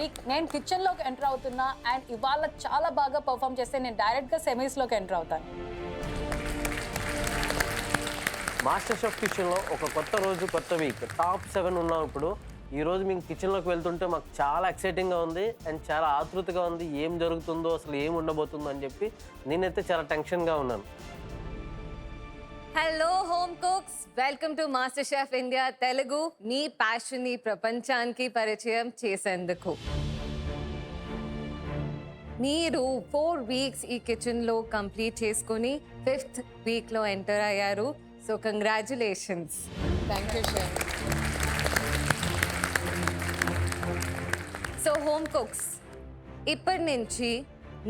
Week నేను కిచెన్లోకి enter అవుతున్నా అండ్ ఇవాళ చాలా బాగా పర్ఫామ్ చేస్తే నేను డైరెక్ట్గా సెమీస్లోకి ఎంటర్ అవుతాను. మాస్టర్ షెఫ్ కిచెన్లో ఒక కొత్త రోజు కొత్త వీక్ టాప్ 7 ఉన్నాం. ఇప్పుడు ఈరోజు మేము కిచెన్లోకి వెళ్తుంటే మాకు చాలా ఎక్సైటింగ్గా ఉంది అండ్ చాలా ఆతృతగా ఉంది. ఏం జరుగుతుందో అసలు ఏం ఉండబోతుందో అని చెప్పి నేనైతే చాలా టెన్షన్గా ఉన్నాను. Hello home cooks, welcome to master chef India Telugu. Me passion ని ప్రపంచానికి పరిచయం చేసేందుకు మీరు 4 వీక్స్ ఈ కిచెన్ లో కంప్లీట్ చేసుకుని 5th వీక్ లో ఎంటర్ అయ్యారు. So congratulations. Thank you chef. So home cooks, ఇప్పటి నుంచి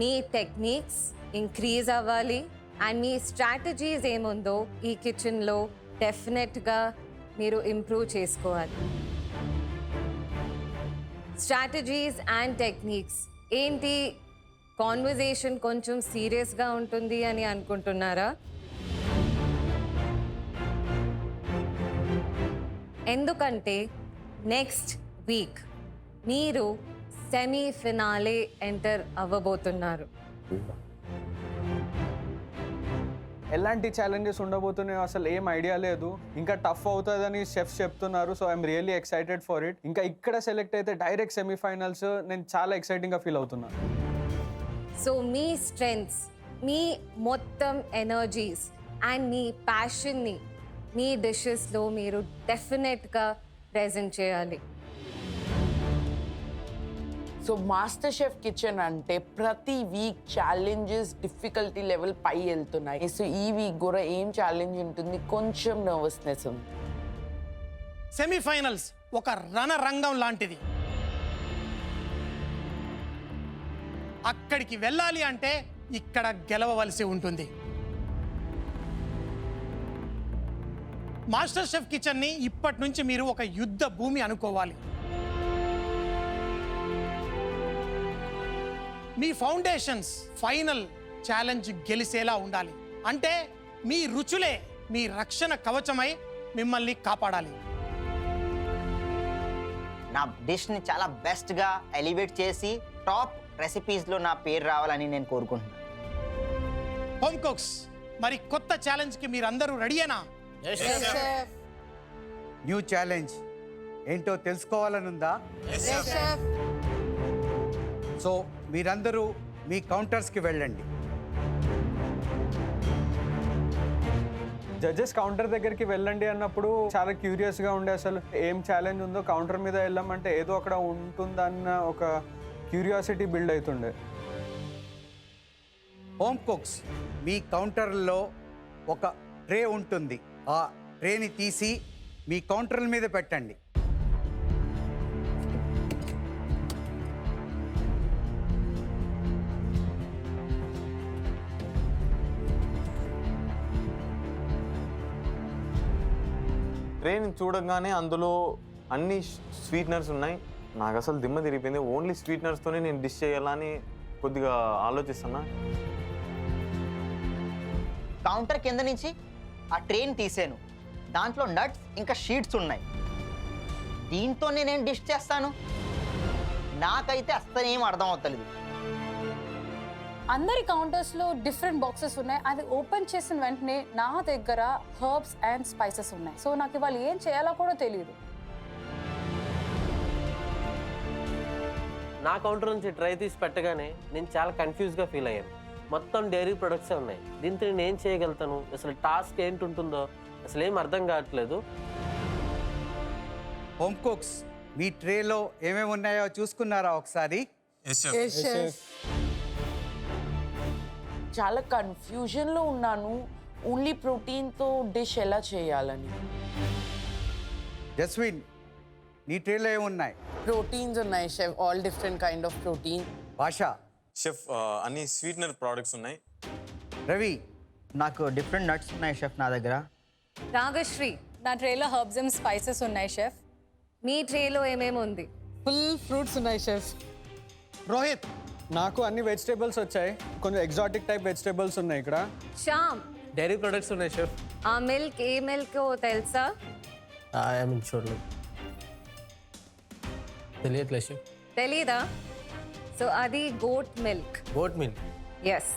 మీ టెక్నిక్స్ ఇంక్రీజ్ అవ్వాలి అండ్ మీ స్ట్రాటజీస్ ఏముందో ఈ కిచెన్లో డెఫినెట్గా మీరు ఇంప్రూవ్ చేసుకోవాలి. స్ట్రాటజీస్ అండ్ టెక్నిక్స్ ఏంటి? కాన్వర్జేషన్ కొంచెం సీరియస్గా ఉంటుంది అని అనుకుంటున్నారా? ఎందుకంటే నెక్స్ట్ వీక్ మీరు సెమీఫినాలే ఎంటర్ అవ్వబోతున్నారు. ఎలాంటి ఛాలెంజెస్ ఉండబోతున్నాయో అసలు ఏం ఐడియా లేదు. ఇంకా టఫ్ అవుతుందని షెఫ్స్ చెప్తున్నారు. So I'm really excited for it. ఇంకా ఇక్కడ సెలెక్ట్ అయితే డైరెక్ట్ సెమీఫైనల్స్. నేను చాలా ఎక్సైటింగ్గా ఫీల్ అవుతున్నాను. సో మీ స్ట్రెంగ్త్స్, మీ మొత్తం ఎనర్జీస్ అండ్ మీ ప్యాషన్ని మీ డిషెస్లో మీరు డెఫినెట్గా ప్రెజెంట్ చేయాలి. సో మాస్టర్ షెఫ్ కిచెన్ అంటే ప్రతి వీక్ ఛాలెంజెస్ డిఫికల్టీ లెవెల్ పై వెళ్తున్నాయి. సో ఈ వీక్ కూడా ఏం ఛాలెంజ్ ఉంటుంది, కొంచెం నర్వస్నెస్ ఉంది. సెమీఫైనల్స్ ఒక రణరంగం లాంటిది. అక్కడికి వెళ్ళాలి అంటే ఇక్కడ గెలవవలసి ఉంటుంది. మాస్టర్ షెఫ్ కిచెన్ని ఇప్పటి నుంచి మీరు ఒక యుద్ధ భూమి అనుకోవాలి. మీ ఫౌండేషన్స్ ఫైనల్ ఛాలెంజ్ గెలిచేలా ఉండాలి. అంటే మీ రుచులే మీ రక్షణ కవచమై మిమ్మల్ని కాపాడాలి. నా డిష్ని చాలా బెస్ట్గా ఎలివేట్ చేసి టాప్ రెసిపీస్లో నా పేరు రావాలని నేను కోరుకుంటున్నాను. హోమ్ కుక్స్, మరి కొత్త ఛాలెంజ్కి మీరందరూ రెడీయేనా? న్యూ ఛాలెంజ్ ఏంటో తెలుసుకోవాలనుందా? సో మీరందరూ మీ కౌంటర్స్కి వెళ్ళండి. జడ్జెస్ కౌంటర్ దగ్గరికి వెళ్ళండి అన్నప్పుడు చాలా క్యూరియస్గా ఉండే. అసలు ఏం ఛాలెంజ్ ఉందో కౌంటర్ మీద వెళ్ళామంటే ఏదో అక్కడ ఉంటుందన్న ఒక క్యూరియాసిటీ బిల్డ్ అవుతుండే. హోమ్ కుక్స్, మీ కౌంటర్లో ఒక ట్రే ఉంటుంది. ఆ ట్రేని తీసి మీ కౌంటర్ల మీద పెట్టండి. ట్రైన్ చూడగానే అందులో అన్ని స్వీట్నర్స్ ఉన్నాయి. నాకు అసలు దిమ్మ తిరిగిపోయింది. ఓన్లీ స్వీట్నర్స్తోనే నేను డిష్ చేయాలని కొద్దిగా ఆలోచిస్తున్నా. కౌంటర్ కింద నుంచి ఆ ట్రేని తీసాను. దాంట్లో నట్స్ ఇంకా షీట్స్ ఉన్నాయి. దీంతోనే నేను డిష్ చేస్తాను? నాకైతే అస్సలు ఏం అర్థం అవుతలేదు. అందరి కౌంటర్స్లో డిఫరెంట్ బాక్సెస్ ఉన్నాయి. అది ఓపెన్ చేసిన వెంటనే నా దగ్గర హర్బ్స్ అండ్ స్పైసెస్ ఉన్నాయి. సో నాకు ఇవాళ ఏం చేయాలో కూడా తెలియదు. నా కౌంటర్ నుంచి ట్రై తీసి పెట్టగానే నేను చాలా కన్ఫ్యూజ్గా ఫీల్ అయ్యాను. మొత్తం డైరీ ప్రొడక్ట్సే ఉన్నాయి. దీంతో నేను ఏం చేయగలుగుతాను, అసలు టాస్క్ ఏంటి ఉంటుందో అసలు ఏం అర్థం కావట్లేదు. హోమ్ కుక్స్, మీ ట్రేలో ఏమేమి ఉన్నాయో చూసుకున్నారా ఒకసారి? చాలా కన్ఫ్యూజన్లో ఉన్నాను. ఓన్లీ ప్రోటీన్తో డిష్ ఎలా చేయాలని. జస్విన్, నీ ట్రేలో ఏమున్నాయి? ప్రోటీన్స్ ఉన్నాయి chef, all different kind of protein. భాషా? షెఫ్ అన్ని స్వీట్నర్ ప్రోడక్ట్స్ ఉన్నాయి. రవి? నాకు డిఫరెంట్ నట్స్ ఉన్నాయి షెఫ్ నా దగ్గర. రాగశ్రీ? నా ట్రేలో హర్బ్స్ అండ్ స్పైసెస్ ఉన్నాయి షెఫ్. మీ ట్రేలో ఏమేమి ఉంది? ఫుల్ ఫ్రూట్స్ ఉన్నాయి షెఫ్. రోహిత్? నాకు అన్ని వెజిటేబుల్స్ వచ్చాయి. కొంచెం ఎగ్జాటిక్ టైప్ వెజిటేబుల్స్ ఉన్నాయి ఇక్కడ. శ్యామ్? డైరీ ప్రొడక్ట్స్ ఉన్నాయి షెఫ్. ఆ మిల్క్ ఏ మిల్క్ తెలుసా? ఐ మీన్ షూర్ తెలియట్లేదు షెఫ్. తెలీదా? సో అది goat milk. Goat milk. Yes.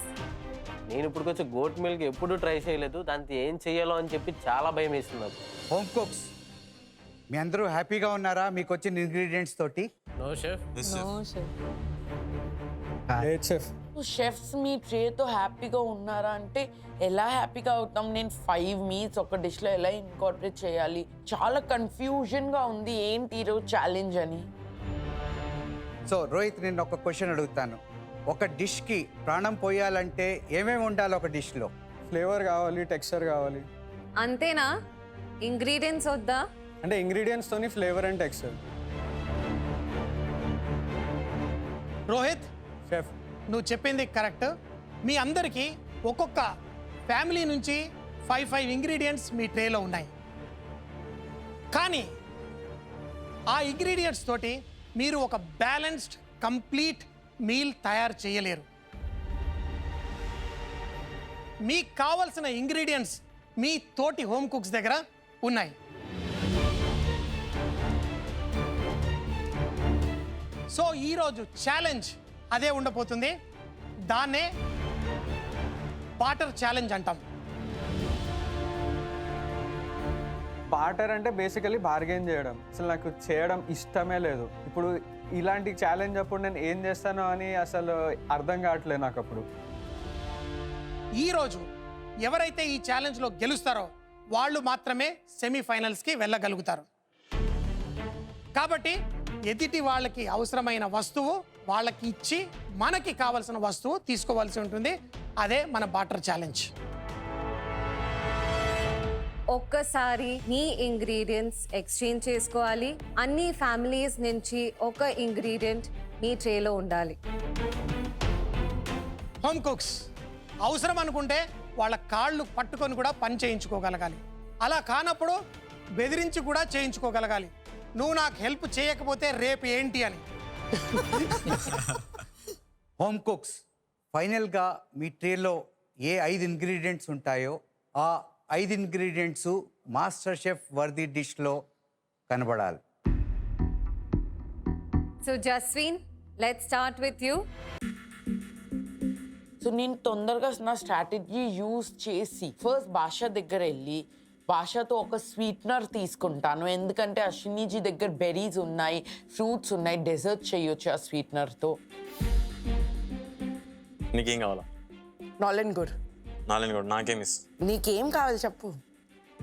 నేను ఇప్పుడు కొంచెం గోట్ మిల్క్ ఎప్పుడు ట్రై చేయలేదు. దాంతో ఏం చేయాలో అని చెప్పి చాలా భయం వేస్తుంది నాకు. హోమ్ కుక్స్, మీ అందరూ హ్యాపీగా ఉన్నారా మీకు వచ్చిన ఇంగ్రీడియంట్స్ తోటి? No chef. చెఫ్ షెఫ్స్ మీ ట్రేతో హ్యాపీగా ఉన్నారా అంటే ఎలా హ్యాపీగా అవుతాం? నేను 5 మీల్స్ ఒక డిష్లో ఎలా ఇన్కార్పొరేట్ చేయాలి? చాలా కన్ఫ్యూజన్గా ఉంది ఏంటి ఈరోజు ఛాలెంజ్ అని. సో రోహిత్, నేను ఒక క్వశ్చన్ అడుగుతాను. ఒక డిష్కి ప్రాణం పోయాలంటే ఏమేమి ఉండాలి ఒక డిష్లో? ఫ్లేవర్ కావాలి, టెక్స్చర్ కావాలి. అంతేనా? ఇంగ్రీడియంట్స్ వద్దా? అంటే ఇంగ్రీడియంట్స్తోని flavour and texture. Rohit, chef నువ్వు చెప్పింది కరెక్ట్. మీ అందరికీ ఒక్కొక్క ఫ్యామిలీ నుంచి 5 ఇంగ్రీడియంట్స్ మీ ట్రేలో ఉన్నాయి. కానీ ఆ ఇంగ్రీడియంట్స్ తోటి మీరు ఒక బ్యాలెన్స్డ్ కంప్లీట్ మీల్ తయారు చేయలేరు. మీకు కావలసిన ఇంగ్రీడియంట్స్ మీ తోటి హోమ్ కుక్స్ దగ్గర ఉన్నాయి. సో ఈరోజు ఛాలెంజ్ అదే ఉండబోతుంది. దాన్నే బాటర్ ఛాలెంజ్ అంటాం. బార్టర్ అంటే బేసికలీ బార్గెన్ చేయడం. అసలు నాకు చేయడం ఇష్టమే లేదు. ఇప్పుడు ఇలాంటి ఛాలెంజ్ అప్పుడు నేను ఏం చేస్తానో అని అసలు అర్థం కావట్లేదు నాకు. అప్పుడు ఈరోజు ఎవరైతే ఈ ఛాలెంజ్లో గెలుస్తారో వాళ్ళు మాత్రమే సెమీఫైనల్స్కి వెళ్ళగలుగుతారు. కాబట్టి ఎదుటి వాళ్ళకి అవసరమైన వస్తువు వాళ్ళకి ఇచ్చి మనకి కావలసిన వస్తువు తీసుకోవాల్సి ఉంటుంది. అదే మన బాటర్ ఛాలెంజ్. ఒక్కసారి మీ ఇంగ్రీడియంట్స్ ఎక్స్చేంజ్ చేసుకోవాలి. అన్ని ఫ్యామిలీస్ నుంచి ఒక ఇంగ్రీడియంట్ మీ ట్రేలో ఉండాలి. హోమ్ కుక్స్ అవసరం అనుకుంటే వాళ్ళ కాళ్ళు పట్టుకొని కూడా పని చేయించుకోగలగాలి. అలా కానప్పుడు బెదిరించి కూడా చేయించుకోగలగాలి. నువ్వు నాకు హెల్ప్ చేయకపోతే రేపు ఏంటి అని. హోమ్ కుక్స్, ఫైనల్గా మీ ట్రేలో ఏ 5 ఇంగ్రీడియంట్స్ ఉంటాయో ఆ 5 ఇంగ్రీడియంట్స్ మాస్టర్ షెఫ్ వర్ది డిష్లో కనబడాలి. So Jaswin, let's start with you. So నేను తొందరగా నా స్ట్రాటజీ యూజ్ చేసి ఫస్ట్ భాష దగ్గర వెళ్ళి భాషతో ఒక స్వీట్నర్ తీసుకుంటాను. ఎందుకంటే అశ్వినీజీ దగ్గర బెర్రీస్ ఉన్నాయి, ఫ్రూట్స్ ఉన్నాయి, డెజర్ట్ చేయొచ్చు ఆ స్వీట్నర్తో. నీకేం కావాలా? నాలెన్ గుడ్. నాకేం ఇస్ నీకేం కావాలి చెప్పు.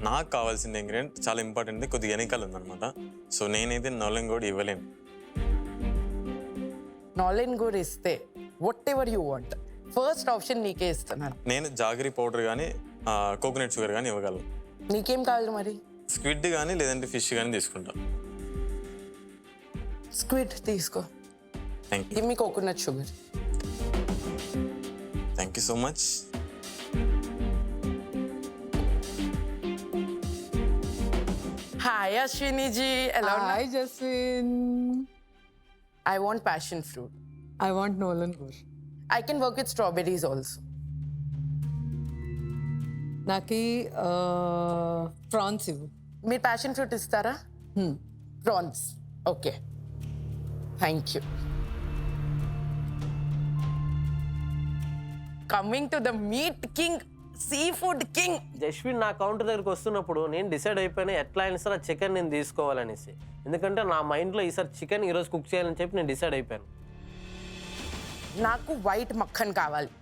నాకు కావాల్సిన ఇంగ్రీడియంట్ చాలా ఇంపార్టెంట్, కొద్దిగా వెనకాల ఉందన్నమాట. సో నేనైతే నోలెన్ గోడ్ ఇవ్వలేను. నాలెన్ గుడ్ ఇస్తే what ever you want, first option నీకే ఇస్తున్నాను. నేను జాగరీ పౌడర్ కానీ కోకోనట్ షుగర్ కానీ ఇవ్వగలను. నీకేం కావాలి మరి? స్క్విడ్ కానీ లేదంటే ఫిష్ కానీ తీసుకుంటా. స్క్విడ్ తీసుకో. Thank you. Give me coconut sugar. Thank you so much. Hi Ashwini ji, ఎలా ఉన్నా? Hi, Jaswin. I want passion fruit. I want Nolan Gur. I can work with strawberries also. Naki prawns ivu. మీరు passion fruit ఇస్తారా? Prawns. Okay, thank you. Coming to the meat king, seafood king. Jaswin నా counter దగ్గరికి వస్తున్నప్పుడు నేను decide అయిపోయినా ఎట్లా అయినా సరే చికెన్ నేను తీసుకోవాలనేసి. ఎందుకంటే నా మైండ్లో ఈసారి చికెన్ ఈరోజు కుక్ చేయాలని చెప్పి నేను డిసైడ్ అయిపోయాను. నాకు వైట్ మక్కన్ కావాలి.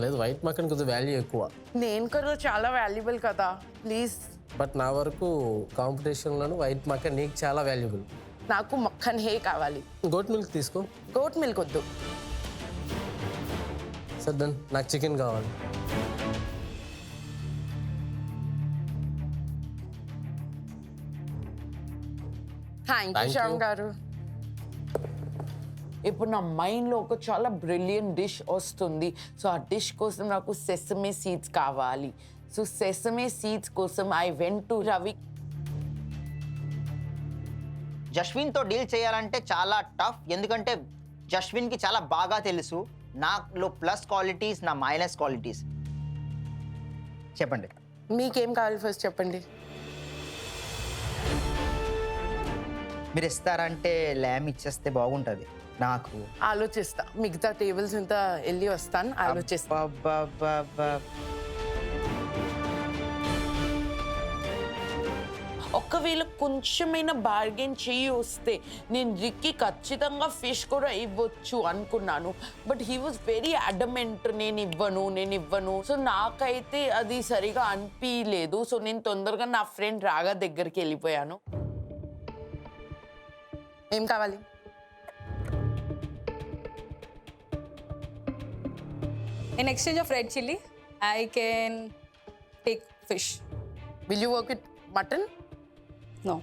లేదు, వైట్ మక్కన్ కొంచెం వాల్యూ ఎక్కువ. నేను కూడా చాలా వాల్యుబుల్ కదా, ప్లీజ్. బట్ నా వరకు కాంపిటీషన్లోను వైట్ మక్కన్ నీకు చాలా వాల్యుబుల్. నాకు మక్కన్ హే కావాలి. గోట్ మిల్క్ తీసుకో. గోట్ మిల్క్ వద్దు. సార్ దెన్ నాకు చికెన్ కావాలి. థ్యాంక్ యూ శ్యామ్ గారు. ఇప్పుడు నా మైండ్లో ఒక చాలా బ్రిలియంట్ డిష్ వస్తుంది. సో ఆ డిష్ కోసం నాకు సెసమే సీడ్స్ కావాలి. సో సెసమే సీడ్స్ కోసం ఐ వెంట్ టు రవి. జస్విన్తో డీల్ చేయాలంటే చాలా టఫ్. ఎందుకంటే జస్విన్కి చాలా బాగా తెలుసు నాలో ప్లస్ క్వాలిటీస్, నా మైనస్ క్వాలిటీస్. చెప్పండి, మీకేం కావాలి ఫస్ట్ చెప్పండి. మీరు ఇస్తారంటే ల్యామ్ ఇచ్చేస్తే బాగుంటుంది నాకు. ఆలోచిస్తా, మిగతా టేబుల్స్ ఇంత వెళ్ళి వస్తాను, ఆలోచిస్తా. అబ్బబ్బబ్బబ్బ. ఒకవేళ కొంచెమైనా బార్గెన్ చేయి వస్తే నేను రిక్కి ఖచ్చితంగా ఫిష్ కూడా ఇవ్వచ్చు అనుకున్నాను. But he was very adamant, నేను ఇవ్వను. సో నాకైతే అది సరిగా అనిపించలేదు. సో నేను తొందరగా నా ఫ్రెండ్ రాగా దగ్గరికి వెళ్ళిపోయాను. ఏం కావాలి? In exchange of red chili, I can take fish. Will you work with mutton? No.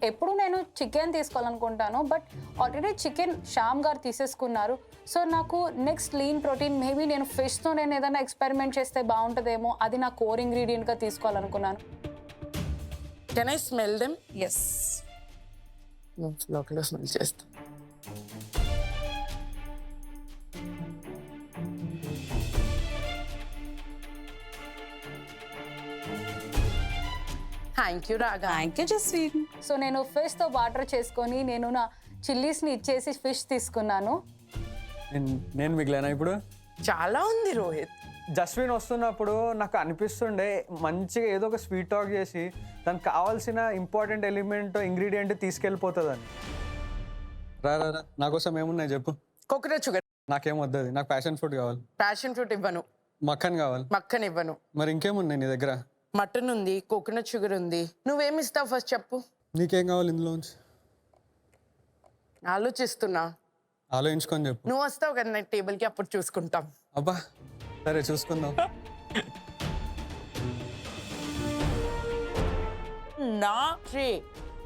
ఎప్పుడు నేను చికెన్ తీసుకోవాలనుకుంటాను, బట్ ఆల్రెడీ చికెన్ శ్యామ్ గారు తీసేసుకున్నారు. సో నాకు నెక్స్ట్ లీన్ ప్రోటీన్ మేబీ నేను ఫిష్తో నేను ఏదైనా ఎక్స్పెరిమెంట్ చేస్తే బాగుంటుందేమో, అది నా కోర్ ఇంగ్రీడియంట్గా తీసుకోవాలనుకున్నాను. Can I smell them? Yes. లోపల స్మెల్ చేస్తా. Thank you Raga. Thank you Jaswin. సో నేను ఫిష్తో వాటర్ చేసుకొని నేను నా చిల్లీస్ని ఇచ్చేసి ఫిష్ తీసుకున్నాను. నేను మిగిలినా ఇప్పుడు. చాలా ఉంది రోహిత్. జస్విన్ వస్తున్నప్పుడు నాకు అనిపిస్తుండే మంచిగా ఏదో ఒక స్వీట్ టాక్ చేసి దానికి కావాల్సిన ఇంపార్టెంట్ ఎలిమెంట్ ఇంగ్రీడియంట్ తీసుకెళ్ళిపోతుందని. రా రా రా, నా కోసం ఏమున్నాయి చెప్పు. Coconut sugar. నాకేం వద్దది, నాకు ప్యాషన్ ఫ్రూట్ కావాలి. ప్యాషన్ ఫ్రూట్ ఇవ్వను. మక్కన్ కావాలి. మక్కన్ ఇవ్వను. మరి ఇంకేమున్నాయి నీ దగ్గర? మటన్ ఉంది, కోకోనట్ షుగర్ ఉంది. నువ్వేమి ఇస్తావు ఫస్ట్ చెప్పు. నీకేం కావాలి ఇందులోంచి? ఆలోచిస్తున్నా. ఆలోచించుకొని చెప్పు. నువ్వు వస్తావు కదా నా టేబుల్కి, అప్పుడు చూసుకుంటాం. అబ్బా సరే చూసుకుందాం. నా ట్రే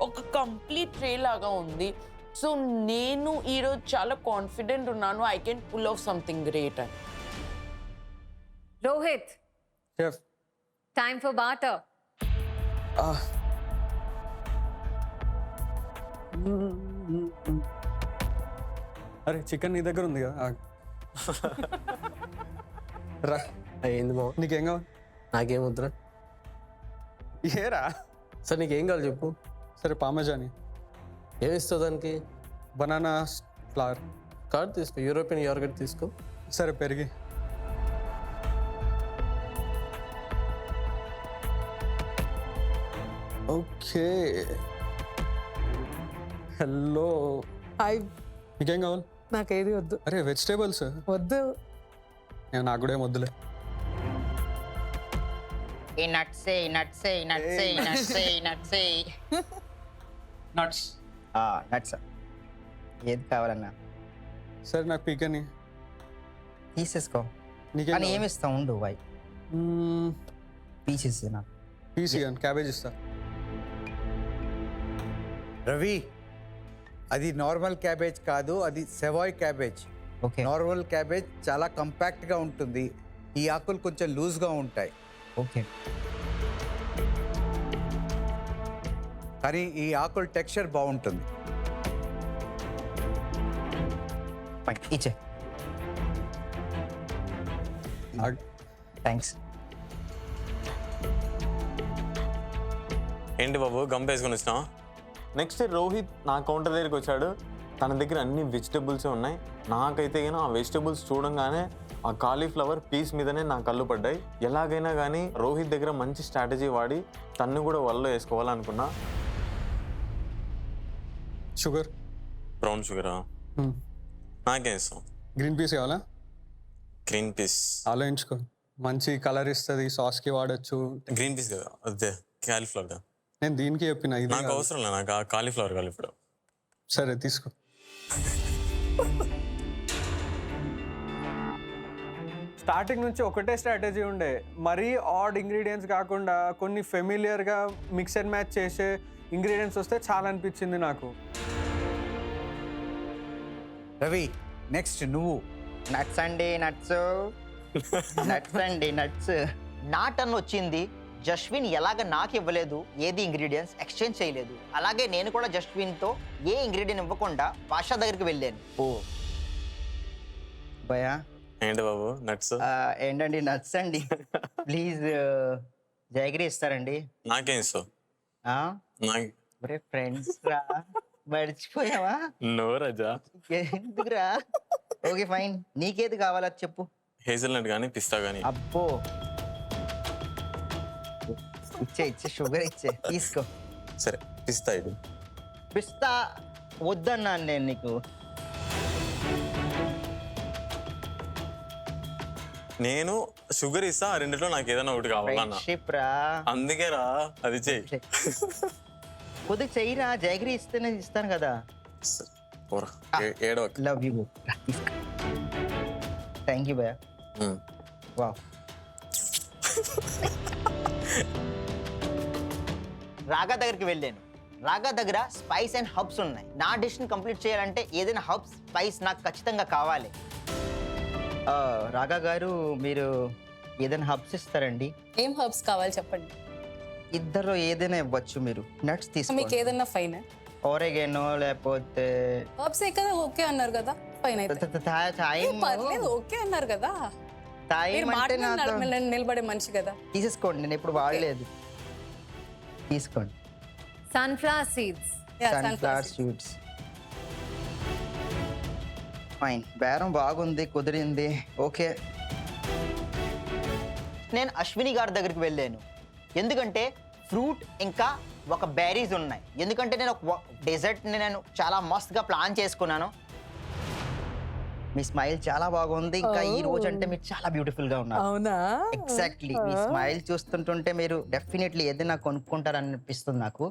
ఒక కంప్లీట్ ట్రే లాగా ఉంది. సో నేను ఈరోజు చాలా కాన్ఫిడెంట్ ఉన్నాను, I can pull off something great అని. Rohit, chef time for barter. అరే చికెన్ నీ దగ్గర ఉంది కదా. రా, ఏంది బావ? నీకేం కావాలి? నాకేం వద్దురా. ఏరా? సార్ నీకేం కావాలి చెప్పు. సరే పామజాని. ఏమి ఇస్తావు దానికి? Banana flower. కార్డ్ తీసుకో, యూరోపియన్ యోగర్ట్ తీసుకో. సరే పెరిగి. ఓకే. హలో. హాయ్. నీకేం కావాలి? నాకేది వద్దు. అరే వెజిటేబుల్స్ వద్దు. నాకు కూడా ఏం వద్దులే. ఈ నట్సే నట్స్ ఏది కావాలన్నా సరే నాకు పీకని తీసేసుకో. నీకేం కానీ ఏమి ఇస్తావు ఉండు బాయ్. పీసెస్ నాకు పీస్ ఇవ్వను, క్యాబేజ్ ఇస్తా. రవి, అది నార్మల్ క్యాబేజ్ కాదు, అది సెవాయ్ క్యాబేజ్. ఓకే. నార్మల్ క్యాబేజ్ చాలా కంపాక్ట్గా ఉంటుంది, ఈ ఆకులు కొంచెం లూజ్గా ఉంటాయి. ఓకే. కానీ ఈ ఆకుల టెక్స్చర్ బాగుంటుంది. ఇచ్చే. థ్యాంక్స్. ఏంటి బాబు గంపేసుకొని వచ్చినా? నెక్స్ట్ రోహిత్ నా కౌంటర్ దగ్గరికి వచ్చాడు. తన దగ్గర అన్ని వెజిటబుల్సే ఉన్నాయి. నాకైతే కానీ ఆ వెజిటబుల్స్ చూడంగానే ఆ కాలీఫ్లవర్ పీస్ మీదనే నా కళ్ళు పడ్డాయి. ఎలాగైనా కానీ రోహిత్ దగ్గర మంచి స్ట్రాటజీ వాడి తన్ను కూడా వల్ల వేసుకోవాలనుకున్నా. షుగర్? బ్రౌన్ షుగరా? నాకేం ఇస్తాం? గ్రీన్ పీస్ కావాలా? గ్రీన్ పీస్ ఆలోచించుకో, మంచి కలర్ ఇస్తుంది, సాస్కి వాడచ్చు. గ్రీన్ పీస్ కదా, అదే కాలీఫ్లవర్ కదా. నేను దీనికి చెప్పిన ఇది నాకు అవసరం లేదు, నాకు ఆ కాలీఫ్లవర్ కావాలి ఇప్పుడు. సరే తీసుకో. స్టార్టింగ్ నుంచి ఒకటే స్ట్రాటజీ ఉండే, మరీ ఆడ్ ఇంగ్రీడియంట్స్ కాకుండా కొన్ని ఫెమిలియర్గా మిక్స్ అండ్ మ్యాచ్ చేసే ఇంగ్రీడియంట్స్ వస్తే చాలా అనిపించింది నాకు. రవి, నెక్స్ట్ నువ్వు. నట్స్ అండి నట్స్. నట్స్ అండి నట్స్. నా టర్న్ వచ్చింది. జస్విన్ ఎలాగ నాకు ఇవ్వలేదు, ఏది ఇంగ్రీడియంట్స్ ఎక్స్చేంజ్ చేయలేదు, అలాగే నేను కూడా జస్విన్తో ఏ ఇంగ్రీడియంట్ ఇవ్వకుండా బాషా దగ్గరికి వెళ్ళాను. ఓ భయా ఏంటి బాబు నట్స్? ఏంటండి నట్స్ అండి. ప్లీజ్ జాగ్రీ ఇస్తారండి. నాకేం ఇస్తావు? ఒరే ఫ్రెండ్స్ రా, మర్చిపోయావా? నో రజా. ఎందుకురా? ఓకే ఫైన్, నీకేది కావాలో అది చెప్పు. హేజల్నట్ కానీ పిస్తా కానీ. అబ్బో, ఇచ్చే షుగర్ ఇచ్చే, తీసుకో. సరే పిస్తా ఇది. పిస్తా వద్దన్నాను నేను నీకు. నేను షుగర్ ఇస్తా, ఆ రెండిట్లో నాకు ఏదైనా ఒకటి కావాలన్నా. ఫ్రెండ్షిప్ రా, అందుకే రా అది చెయ్యి. కొద్దిగా చెయ్యిరా, జైగరీ ఇస్తేనే ఇస్తాను కదా. పోరా, ఏడో. Love you. థ్యాంక్ యూ భయ్యా. వావ్. రాగా దగ్గరికి వెళ్ళాను. రాగా దగ్గర స్పైస్ అండ్ హబ్స్ ఉన్నాయి. నా డిష్ని కంప్లీట్ చేయాలంటే ఏదైనా హబ్స్ స్పైస్ నాకు ఖచ్చితంగా కావాలి. రాగా గారు, మీరు ఏదైనా హబ్స్ ఇస్తారండి? ఏం హర్బ్స్ కావాలి చెప్పండి. ఇద్దరు ఏదైనా ఇవ్వచ్చు. మీరు నట్స్ మీకు తీసుకోండి. ఏదన్నా ఫైన్. ఓరెగానో లేకపోతే హర్బ్స్ కదా ఓకే అన్నారు కదా, ఫైన్ అయితే థాయిమ్. పర్లేదు ఓకే అన్నారు కదా. థాయిమ్ మీరు అంటే మాట్లాడిన నిలబడే మనిషి కదా. తీసేసుకోండి, నేను ఎప్పుడు వాడలేదు. తీసుకోండి. Sunflower seeds. Sunflower seeds. Fine, బేరం బాగుంది, కుదిరింది. ఓకే. నేను అశ్విని గారి దగ్గరికి వెళ్ళాను. ఎందుకంటే ఫ్రూట్ ఇంకా ఒక బెర్రీస్ ఉన్నాయి. ఎందుకంటే నేను ఒక డెజర్ట్ని నేను చాలా మస్తుగా ప్లాన్ చేసుకున్నాను. మీ స్మైల్ చాలా బాగుంది. ఇంకా ఈ రోజు అంటే మీరు చాలా బ్యూటిఫుల్ గా ఉన్నారు. అవునా? ఎగ్జాక్ట్లీ. మీ స్మైల్ చూస్తుంటుంటే మీరు డెఫినెట్లీ ఏదైనా కొనుక్కుంటారని అనిపిస్తుంది నాకు.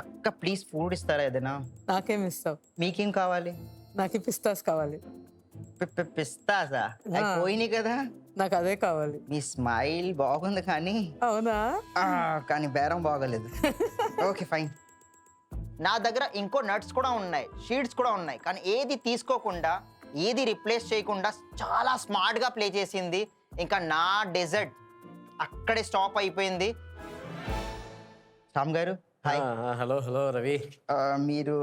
ఒక్క ప్లీజ్ ఫుడ్ ఇస్తారా ఏదైనా? నాకేం ఇస్తావు? మీకేం కావాలి? నాకు పిస్తాస్ కావాలి. పిస్తాసా? అవి పోయినాయి కదా. నాకు అదే కావాలి. మీ స్మైల్ బాగుంది కానీ అవునా? కానీ బేరం బాగలేదు. Okay fine. నా దగ్గర ఇంకో నట్స్ కూడా ఉన్నాయి, షీడ్స్ కూడా ఉన్నాయి. కానీ ఏది తీసుకోకుండా, ఏది రిప్లేస్ చేయకుండా చాలా స్మార్ట్గా ప్లే చేసింది. ఇంకా నా డెజర్ట్ అక్కడే స్టాప్ అయిపోయింది. శ్యామ్ గారు, హాయ్. Hello hello Ravi. మీరు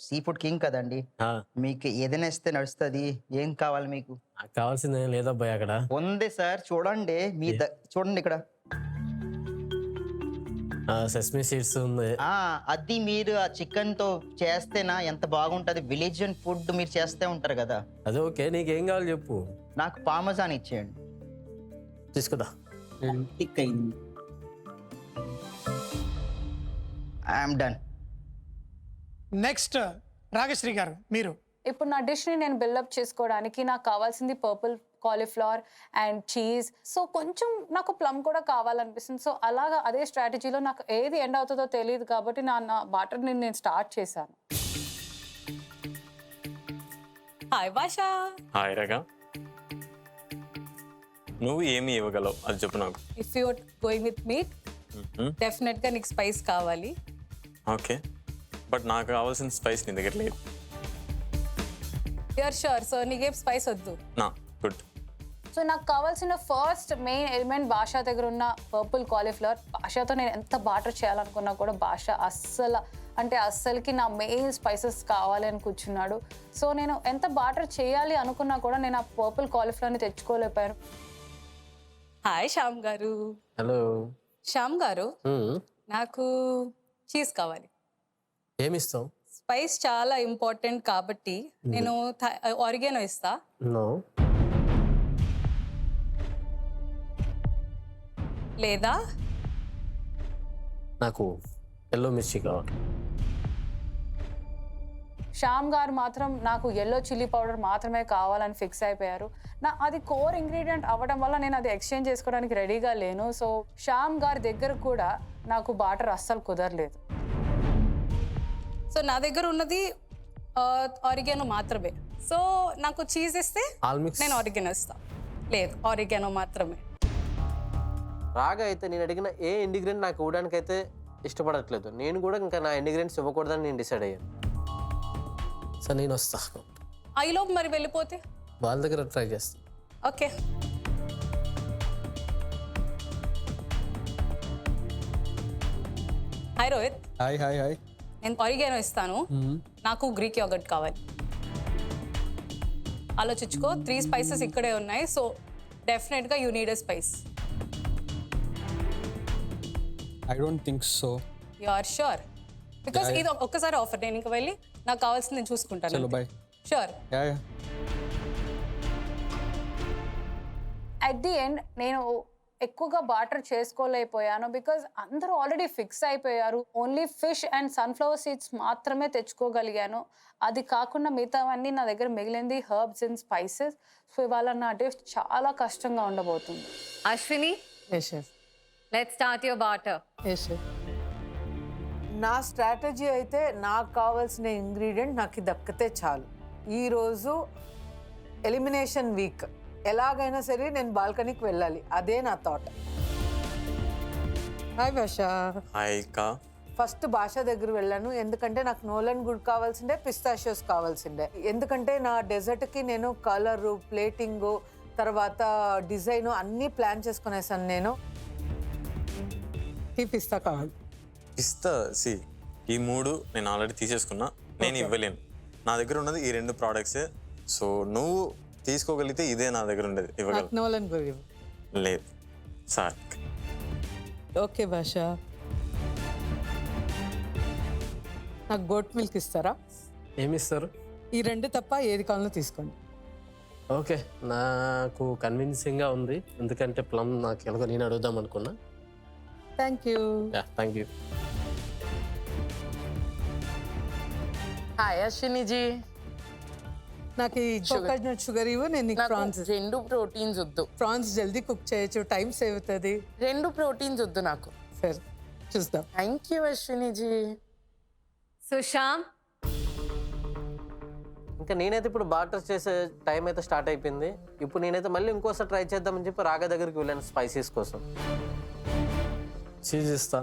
సీ ఫుడ్ కింగ్ కదండి, మీకు ఏదైనా ఇస్తే నడుస్తుంది. ఏం కావాలి మీకు? నాకు కావాల్సింది లేదబ్బాయి అక్కడ ఉంది సార్, చూడండి. చూడండి ఇక్కడ సెస్మీ సీడ్స్ ఉంది. అది మీరు ఆ చికెన్ తో చేస్తేనా ఎంత బాగుంటది. విలేజ్ ఫుడ్ మీరు చేస్తే ఉంటారు కదా. అదే ఓకే, నీకేం కావాలి చెప్పు. నాకు పామజాన్ ఇచ్చేయండి. తీసుకుదా. I'm done. నెక్స్ట్ రాగశ్రీ గారు, మీరు. ఇప్పుడు నా డిష్ని నేను బిల్డప్ చేసుకోవడానికి నాకు కావాల్సింది purple cauliflower and cheese. So కొంచెం నాకు ప్లమ్ కూడా కావాలనిపిస్తుంది. సో అలాగా అదే స్ట్రాటజీలో నాకు ఏది ఎండ్ అవుతుందో తెలియదు కాబట్టి నా బాటర్ని నేను స్టార్ట్ చేశాను. హాయ్ భాషా. హాయ్ రగా. నువ్వు ఏమి ఇవ్వగలవు అది చెప్పు నాకు. If you going with meet, డెఫినెట్గా నీకు స్పైస్ కావాలి. ఓకే, బట్ నాకు కావాల్సిన స్పైస్ నీ దగ్గర లేదు. You are sure? సో నీకేం స్పైస్ వద్దు? నా గుడ్. సో నాకు కావాల్సిన ఫస్ట్ మెయిన్ ఎలిమెంట్ భాష దగ్గర ఉన్న పర్పుల్ కాలీఫ్లవర్. భాషతో నేను ఎంత బాటర్ చేయాలనుకున్నా కూడా భాష అస్సలకి నా మెయిన్ స్పైసెస్ కావాలి అని కూర్చున్నాడు. సో నేను ఎంత బాటర్ చేయాలి అనుకున్నా కూడా నేను ఆ పర్పుల్ కాలీఫ్లవర్ని తెచ్చుకోలేకపోయాను. హాయ్ శ్యామ్ గారు. హలో శ్యామ్ గారు, నాకు చీజ్ కావాలి. ఏమిస్తావు? స్పైస్ చాలా ఇంపార్టెంట్ కాబట్టి నేను ఆరిగానో ఇస్తా. నో. లేదా నాకు ఎల్లో మిర్చి కావాలి. శ్యామ్ గారు మాత్రం నాకు ఎల్లో చిల్లీ పౌడర్ మాత్రమే కావాలని ఫిక్స్ అయిపోయారు. అది కోర్ ఇంగ్రీడియంట్ అవ్వడం వల్ల నేను అది ఎక్స్చేంజ్ చేసుకోవడానికి రెడీగా లేను. సో శ్యామ్ గారి దగ్గర కూడా నాకు బాటర్ అస్సలు కుదరలేదు. సో నా దగ్గర ఉన్నది ఆరిగానో మాత్రమే. సో నాకు చీజ్ ఇస్తే నేను ఆరిగానో ఇస్తా. లేదు, ఆరిగానో మాత్రమే. రాగా అయితే నేను అడిగిన ఏ ఇంగ్రీడియంట్ నాకు ఇవ్వడానికి అయితే ఇష్టపడట్లేదు. నేను కూడా ఇంకా నా ఇంగ్రీడియంట్స్ ఇవ్వకూడదని నేను డిసైడ్ అయ్యాను. సార్ నేను వస్తా. ఐలోపు మరి వెళ్ళిపోతే వాళ్ళ దగ్గర ట్రై చేస్తా. Okay. Hi Rohit. Hi hi hi. నేను ఆరిగానో ఇస్తాను. నాకు గ్రీక్ యోగర్ట్ కావాలి. ఆలోచించుకో, 3 స్పైసెస్ ఇక్కడే ఉన్నాయి. సో డెఫినెట్గా you need a spice. I don't think so. You are sure? Because ఇది ఒక్కసారి ఆఫర్, నేను ఇంకా వెళ్ళి నాకు కావాల్సింది నేను చలో చూసుకుంటాను. Bye. Sure. Yeah yeah. At the end నేను ఎక్కువగా బార్టర్ చేసుకోలేకపోయాను బికాజ్ అందరూ ఆల్రెడీ ఫిక్స్ అయిపోయారు. Only fish and sunflower seeds మాత్రమే తెచ్చుకోగలిగాను. అది కాకుండా మిగతావన్నీ నా దగ్గర మిగిలింది హర్బ్స్ అండ్ స్పైసెస్. సో ఇవాళ నా డే చాలా కష్టంగా ఉండబోతుంది. Ashwini, yes yes let's start your batter. Yes నా స్ట్రాటజీ అయితే నాకు కావాల్సిన ఇంగ్రీడియంట్ నాకు దక్కితే చాలు. ఈరోజు ఎలిమినేషన్ వీక్, ఎలాగైనా సరే నేను బాల్కనీకి వెళ్ళాలి, అదే నా థాట్. హాయ్ భాష. హాయ్ కా. ఫస్ట్ భాష దగ్గర వెళ్ళాను, ఎందుకంటే నాకు నోలన్ గుడ్ కావాల్సిందే, పిస్తాషియోస్ కావాల్సిందే. ఎందుకంటే నా డెజర్ట్కి నేను కలరు, ప్లేటింగు, తర్వాత డిజైను అన్నీ ప్లాన్ చేసుకునేసాను నేను. ఈ పిస్తా కావాలి. పిస్తా సి ఈ 3 నేను ఆల్రెడీ తీసేసుకున్నా, నేను ఇవ్వలేను. నా దగ్గర ఉన్నది ఈ 2 ప్రోడక్ట్సే. సో నువ్వు తీసుకోగలిగితే ఇదే నా దగ్గర ఉండేది, ఇవ్వగలను. నోలన్ గుడ్ లేదు సార్. ఓకే భాష, నాకు గోట్ మిల్క్ ఇస్తారా? ఏమి ఇస్తారు? ఈ 2 తప్ప ఏది కావాలో తీసుకోండి. ఓకే, నాకు కన్విన్సింగ్గా ఉంది, ఎందుకంటే ప్లమ్ నాకు ఎలాగో నేను అడుగుదాం అనుకున్నా. Thank you. Thank you. Hi Ashwini ji. నాకు ఈ కోకోనట్ షుగర్ ఇవ్వు, నేను నీకు నాకు ప్రాన్స్. 2 ప్రోటీన్స్ వద్దు. ప్రాన్స్ జల్దీ కుక్ చేయొచ్చు, టైం సేవ్ అవుతుంది. 2 ప్రోటీన్స్ వద్దు నాకు. సరే చూద్దాం. Thank you అశ్వినిజీ. సుశాంత్, ఇంకా నేనైతే ఇప్పుడు బార్టర్ చేసే టైం అయితే స్టార్ట్ అయిపోయింది. ఇప్పుడు నేనైతే మళ్ళీ ఇంకోసారి ట్రై చేద్దామని చెప్పి రాగా దగ్గరికి వెళ్ళాను స్పైసెస్ కోసం. చీజ్ ఇస్తా.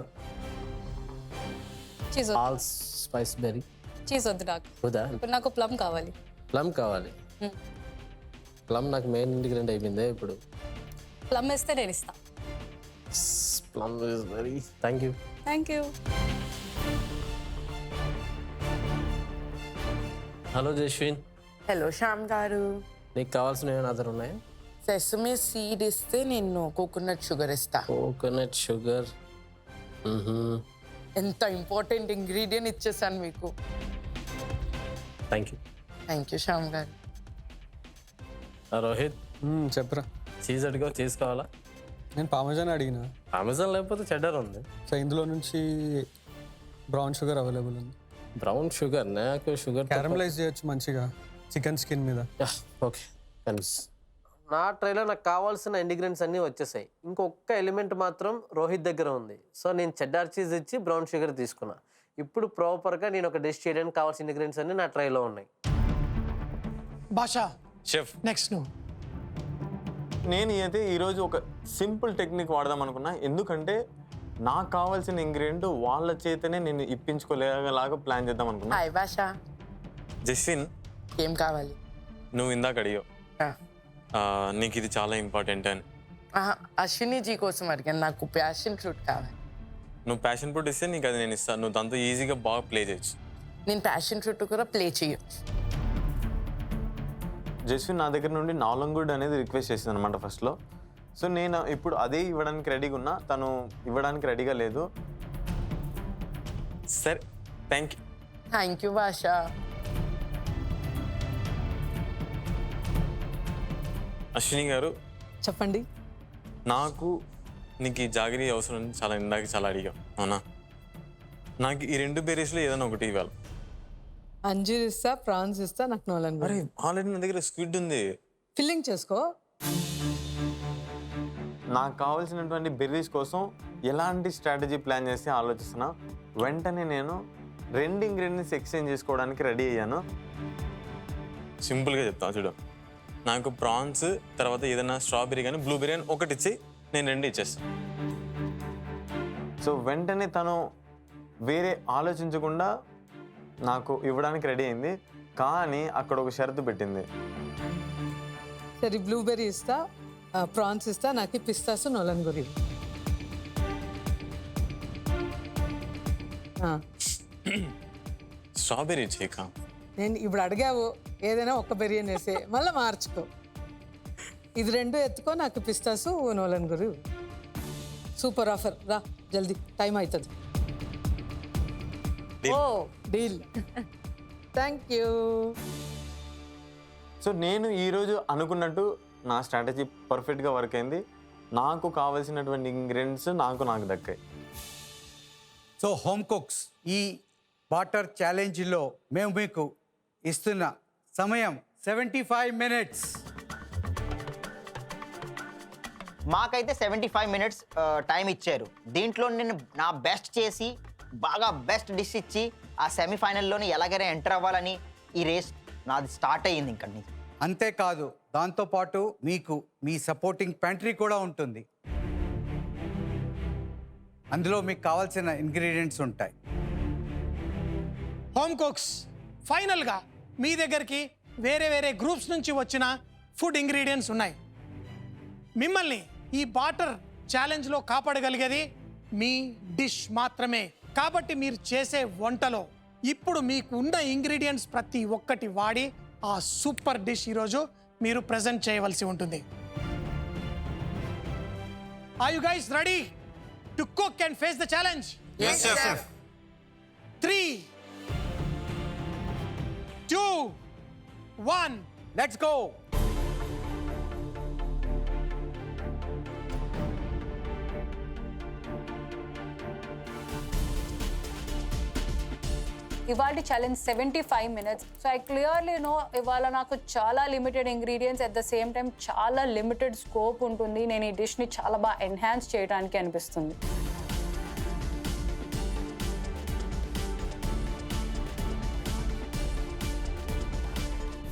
Cheese all spice berry. Cheese వద్దు నాకు. వద్దా? ఇప్పుడు నాకు ప్లమ్ కావాలి. ప్లమ్ కావాలి. ప్లమ్ నాకు మెయిన్ ఇంగ్రీడియంట్ అయిపోయింది. ఇప్పుడు ప్లమ్ వేస్తే నేను ఇస్తా. Plum is very. Thank you. Thank you. Hello Jaswin, hello Shyam గారు. నీకు కావాల్సిన ఏమైనా అదర్ ఉన్నాయా? సెసమి సీడ్ ఇస్తే నేను కోకోనట్ షుగర్ ఇస్తా. Coconut sugar. ఎంత ఇంపార్టెంట్ ఇంగ్రీడియంట్ ఇచ్చేసాను మీకు. Thank you. Thank you Shyam గారు. రోహిత్, చెప్పరా. చీజ్ అడిగా చీజ్ కావాలా? నేను పామజాన్ అడిగిన. అమెజాన్ లేకపోతే చెడ్డర్ ఉంది. సో ఇందులో నుంచి బ్రౌన్ షుగర్ అవైలబుల్ ఉంది. బ్రౌన్ షుగర్, నాకు షుగర్ క్యారమలైజ్ చేయొచ్చు మంచిగా చికెన్ స్కిన్ మీద. ఓకే కన్స్. నా ట్రైలో నాకు కావాల్సిన ఇంగ్రీడియంట్స్ అన్నీ వచ్చేసాయి. ఇంకొక ఎలిమెంట్ మాత్రం రోహిత్ దగ్గర ఉంది. సో నేను చెడ్డార్ చీజ్ ఇచ్చి బ్రౌన్ షుగర్ తీసుకున్నా. ఇప్పుడు ప్రాపర్గా నేను ఒక డిష్ చేయడానికి కావాల్సిన ఇంగ్రీడియంట్స్ అన్నీ నా ట్రైలో ఉన్నాయి. భాష షెఫ్, నెక్స్ట్ నువ్వు. నేను అయితే ఈరోజు ఒక సింపుల్ టెక్నిక్ వాడదాం అనుకున్నా, ఎందుకంటే నాకు కావాల్సిన ఇంగ్రీడియంట్ వాళ్ళ చేతనే నేను ఇప్పించుకోలేలాగా ప్లాన్ చేద్దాం అనుకున్నా. హాయ్ భాష. జస్విన్, ఏం కావాలి? నువ్వు ఇందాక అడిగావు నీకు ఇది చాలా ఇంపార్టెంట్ అని. అశ్వినిజీ కోసం అడిగాను, నాకు ప్యాషన్ ఫ్రూట్ కావాలి. నువ్వు ప్యాషన్ ఫ్రూట్ ఇస్తే నీకు అది నేను ఇస్తాను. నువ్వు దాంతో ఈజీగా బాగా ప్లే చేయొచ్చు. నేను ప్యాషన్ ఫ్రూట్ కూడా ప్లే చేయొచ్చు. జస్విన్ నా దగ్గర నుండి నాలంగుడ్ అనేది రిక్వెస్ట్ చేసింది అనమాట ఫస్ట్లో. సో నేను ఇప్పుడు అదే ఇవ్వడానికి రెడీగా ఉన్నా, తను ఇవ్వడానికి రెడీగా లేదు. సరే, థ్యాంక్ యూ. థ్యాంక్ యూ భాష. అశ్విని గారు, చెప్పండి. నాకు నీకు ఈ జాగిరీ అవసరం చాలా ఇందాక చాలా అడిగాం, అవునా? నాకు ఈ 2 బెర్రీస్లో ఏదైనా ఒకటి ఇవ్వాలి. అంజీర్ ఇస్తా, ప్రాన్స్ ఇస్తా, నాకు నోలన్ గుడ్. అరే ఆల్రెడీ నా దగ్గర స్క్విడ్ ఉంది. ఫిల్లింగ్ చేసుకో. నాకు కావాల్సినటువంటి బెర్రీస్ కోసం ఎలాంటి స్ట్రాటజీ ప్లాన్ చేసి ఆలోచిస్తున్నా. వెంటనే నేను 2 ఇంగ్రీడియంట్స్ ఎక్స్చేంజ్ చేసుకోవడానికి రెడీ అయ్యాను. సింపుల్గా చెప్తాను చూడు. నాకు ప్రాన్స్ తర్వాత ఏదైనా స్ట్రాబెర్రీ కానీ బ్లూబెర్రీ అని ఒకటి ఇచ్చి నేను 2 ఇచ్చేస్తాను. సో వెంటనే తను వేరే ఆలోచించకుండా నాకు ఇవ్వడానికి రెడీ అయింది. కానీ అక్కడ ఒక షరతు పెట్టింది. సరే బ్లూబెర్రీ ఇస్తా, ప్రాన్స్ ఇస్తా, నాకు పిస్తాస్ నోలన్ గురి. స్ట్రాబెర్రీ చేయక నేను ఇప్పుడు అడిగావు, ఏదైనా ఒక్క బెర్రీ అనేసి మళ్ళీ మార్చుకో. ఇది 2 ఎత్తుకో, నాకు పిస్తాసు నోలన్ గురి. సూపర్ ఆఫర్, రా జల్దీ, టైం అవుతుంది. ఓ డీల్. Thank you. సో నేను ఈరోజు అనుకున్నట్టు నా స్ట్రాటజీ పర్ఫెక్ట్గా వర్క్ అయింది. నాకు కావాల్సినటువంటి ఇంగ్రీడియంట్స్ నాకు దక్కాయి. సో హోమ్ కుక్స్, ఈ వాటర్ ఛాలెంజ్లో మేము మీకు ఇస్తున్న సమయం 75 minutes. మాకైతే 75 minutes టైం ఇచ్చారు. దీంట్లో నేను నా బెస్ట్ చేసి బాగా బెస్ట్ డిష్ ఇచ్చి ఆ సెమీఫైనల్లోని ఎలాగైనా ఎంటర్ అవ్వాలని ఈ రేస్ నాది స్టార్ట్ అయ్యింది. ఇక్కడ నుంచి అంతేకాదు, దాంతోపాటు మీకు మీ సపోర్టింగ్ ప్యాంట్రీ కూడా ఉంటుంది. అందులో మీకు కావాల్సిన ఇంగ్రీడియంట్స్ ఉంటాయి. హోమ్ కుక్స్, ఫైనల్గా మీ దగ్గరికి వేరే వేరే గ్రూప్స్ నుంచి వచ్చిన ఫుడ్ ఇంగ్రీడియంట్స్ ఉన్నాయి. మిమ్మల్ని ఈ బాటర్ ఛాలెంజ్లో కాపాడగలిగేది మీ డిష్ మాత్రమే. కాబట్టి మీరు చేసే వంటలో ఇప్పుడు మీకు ఉన్న ఇంగ్రీడియంట్స్ ప్రతి ఒక్కటి వాడి ఆ సూపర్ డిష్ ఈరోజు మీరు ప్రజెంట్ చేయవలసి ఉంటుంది. Are you guys ready to cook and face the challenge? Yes, chef. 3, 2, 1. Let's go. ఇవాళ challenge 75 minutes. So I clearly know ఇవాళ నాకు చాలా limited ingredients, at the same time చాలా లిమిటెడ్ స్కోప్ ఉంటుంది. నేను ఈ డిష్ని చాలా బాగా ఎన్హాన్స్ చేయడానికి అనిపిస్తుంది.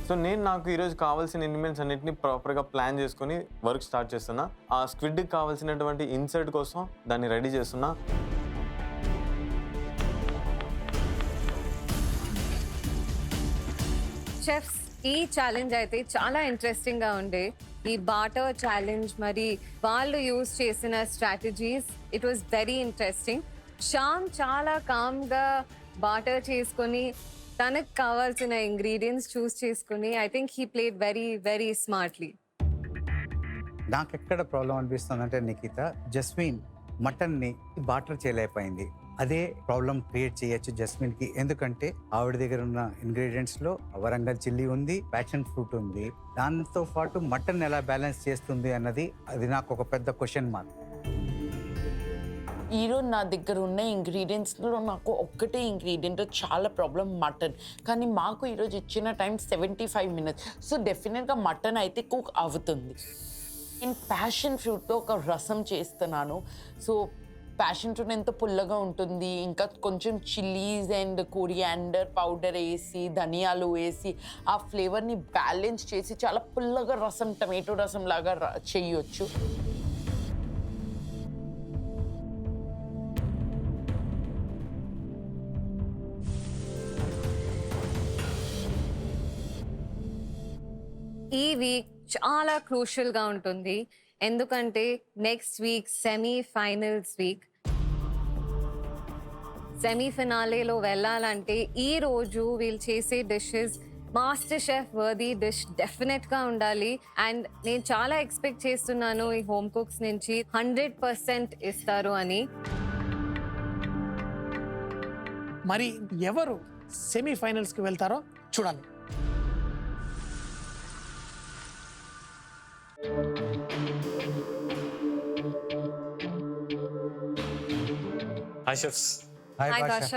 సో నేను నాకు ఈరోజు కావాల్సిన ఇంగ్రీడియంట్స్ అన్నింటినీ ప్రాపర్గా ప్లాన్ చేసుకొని వర్క్ స్టార్ట్ చేస్తున్నా. ఆ స్క్విడ్కి కావాల్సినటువంటి ఇన్సర్ట్ కోసం దాన్ని రెడీ చేస్తున్నా. చెఫ్స్, ఈ ఛాలెంజ్ అయితే చాలా ఇంట్రెస్టింగ్గా ఉండే. ఈ బాటర్ ఛాలెంజ్ మరి వాళ్ళు యూజ్ చేసిన strategies, it was very interesting. Shyam చాలా కామ్గా బాటర్ చేసుకొని తనకు కావాల్సిన ఇంగ్రీడియంట్స్ చూస్ చేసుకుని I think he played very very smartly. నాకు ఎక్కడ ప్రాబ్లం అనిపిస్తుంది అంటే నిఖిత, జస్మిన్ మటన్ని బాటర్ చేయలేకపోయింది. అదే ప్రాబ్లం క్రియేట్ చేయొచ్చు జస్మిన్కి. ఎందుకంటే ఆవిడ దగ్గర ఉన్న ఇంగ్రీడియంట్స్లో వరంగల్ చిల్లీ ఉంది, ప్యాషన్ ఫ్రూట్ ఉంది. దాంతో పాటు మటన్ ఎలా బ్యాలెన్స్ చేస్తుంది అన్నది అది నాకు ఒక పెద్ద క్వశ్చన్ మార్క్. ఈరోజు నా దగ్గర ఉన్న ఇంగ్రీడియంట్స్లో నాకు ఒక్కటే ఇంగ్రీడియంట్ చాలా ప్రాబ్లం, మటన్. కానీ మాకు ఈరోజు ఇచ్చిన టైం 75 minutes. సో డెఫినెట్గా మటన్ అయితే కుక్ అవుతుంది. నేను ప్యాషన్ ఫ్రూట్తో ఒక రసం చేస్తున్నాను. సో ప్యాషన్ ఫ్రూట్ ఎంతో పుల్లగా ఉంటుంది. ఇంకా కొంచెం చిల్లీస్ అండ్ కొరియాండర్ పౌడర్ వేసి, ధనియాలు వేసి ఆ ఫ్లేవర్ని బ్యాలెన్స్ చేసి చాలా పుల్లగా రసం, టమాటో రసం లాగా చేయొచ్చు. ఈ వీక్ చాలా క్రూషియల్గా ఉంటుంది. ఎందుకంటే నెక్స్ట్ వీక్ సెమీఫైనల్స్ వీక్. సెమీఫినాలేలో వెళ్ళాలంటే ఈ రోజు వీళ్ళు చేసే dishes master chef worthy dish డెఫినెట్గా ఉండాలి. అండ్ నేను చాలా ఎక్స్పెక్ట్ చేస్తున్నాను ఈ హోమ్ కుక్స్ నుంచి 100% ఇస్తారు అని. మరి ఎవరు సెమీఫైనల్స్కి వెళ్తారో చూడాలి. Hi chefs. హాయ్ హాయ్ భాష. భాష.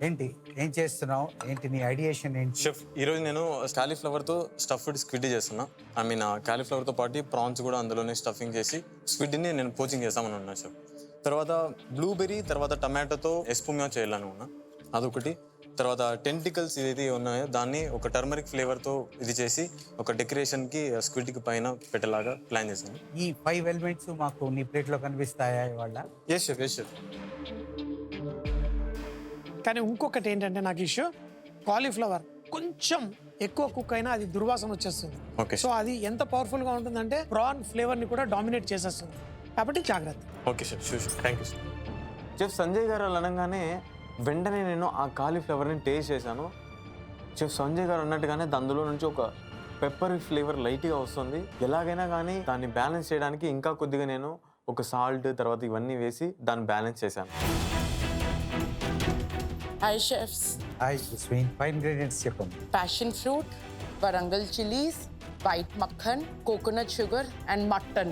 ఏంటి ఏం చేస్తున్నావు? ఏంటి నీ ఐడియేషన్ ఏంటి? షెఫ్, ఈరోజు నేను కాలీఫ్లవర్తో స్టఫ్డ్ స్క్విడ్ చేస్తున్నా. ఐ మీన్ కాలీఫ్లవర్తో పాటు ప్రాన్స్ కూడా అందులోనే స్టఫింగ్ చేసి స్క్విడ్ని నేను పోచింగ్ చేస్తామని ఉన్నా షెఫ్. తర్వాత బ్లూబెర్రీ, తర్వాత టమాటోతో ఎస్పుమియా చేయాలని ఉన్నా, అదొకటి. తర్వాత టెంటికల్స్ ఏదైతే ఉన్నాయో దాన్ని ఒక టర్మరిక్ ఫ్లేవర్తో ఇది చేసి ఒక డెకరేషన్కి స్క్విడ్కి పైన పెట్టేలాగా ప్లాన్ చేశాను. ఈ 5 ఎలిమెంట్స్ మాకు నీ ప్లేట్లో కనిపిస్తాయా ఇవాళ? Yes chef, yes chef. కానీ ఇంకొకటి ఏంటంటే నాకు ఇష్యూ, కాలీఫ్లవర్ కొంచెం ఎక్కువ కుక్ అయినా అది దుర్వాసన వచ్చేస్తుంది. Okay. సో అది ఎంత పవర్ఫుల్గా ఉంటుందంటే ప్రాన్ ఫ్లేవర్ని కూడా డామినేట్ చేసేస్తుంది. కాబట్టి జాగ్రత్త. Okay chef, sure chef, thank you. Chef Sanjay గారు అలా అనగానే వెంటనే నేను ఆ కాలీఫ్లవర్ని టేస్ట్ చేశాను. చెఫ్ సంజయ్ గారు అన్నట్టుగానే అందులో నుంచి ఒక పెప్పర్ ఫ్లేవర్ లైట్గా వస్తుంది. ఎలాగైనా కానీ దాన్ని బ్యాలెన్స్ చేయడానికి ఇంకా కొద్దిగా నేను ఒక సాల్ట్ తర్వాత ఇవన్నీ వేసి దాన్ని బ్యాలెన్స్ చేశాను. Hi chefs. Hi Jaswin 5 ingredients చెప్పండి. Passion fruit, Varangal chilies, white makhan, coconut sugar and mutton.